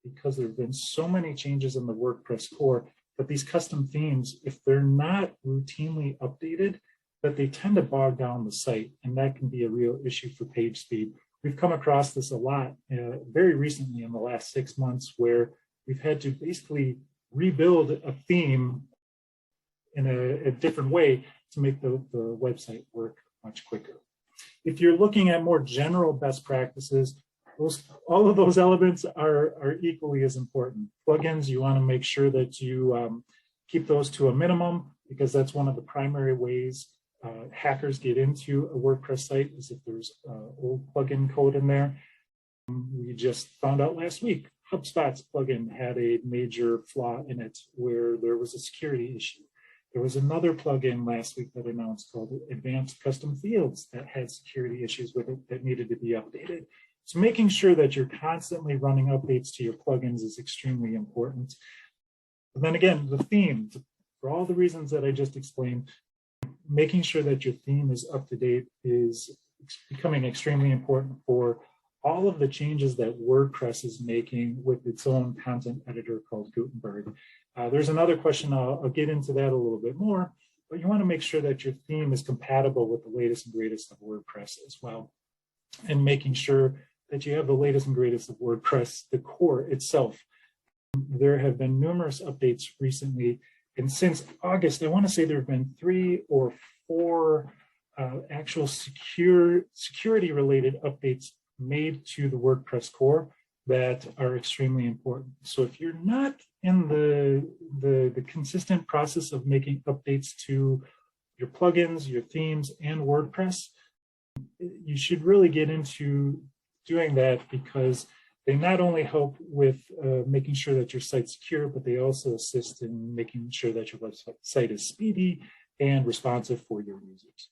because there have been so many changes in the WordPress core that these custom themes, if they're not routinely updated, that they tend to bog down the site, and that can be a real issue for page speed. We've come across this a lot very recently in the last 6 months, where we've had to basically rebuild a theme in a different way to make the website work much quicker. If you're looking at more general best practices, all of those elements are equally as important. Plugins, you want to make sure that you keep those to a minimum, because that's one of the primary ways hackers get into a WordPress site, is if there's old plugin code in there. We just found out last week, HubSpot's plugin had a major flaw in it where there was a security issue. There was another plugin last week that announced called Advanced Custom Fields that had security issues with it that needed to be updated. So making sure that you're constantly running updates to your plugins is extremely important. And then again, the theme, for all the reasons that I just explained, making sure that your theme is up to date is becoming extremely important for all of the changes that WordPress is making with its own content editor called Gutenberg. There's another question, I'll get into that a little bit more, but you want to make sure that your theme is compatible with the latest and greatest of WordPress as well. And making sure that you have the latest and greatest of WordPress, the core itself. There have been numerous updates recently, and since August, I want to say there have been 3 or 4 actual security-related updates made to the WordPress core that are extremely important. So if you're not in the consistent process of making updates to your plugins, your themes, and WordPress, you should really get into doing that, because they not only help with making sure that your site's secure, but they also assist in making sure that your website is speedy and responsive for your users.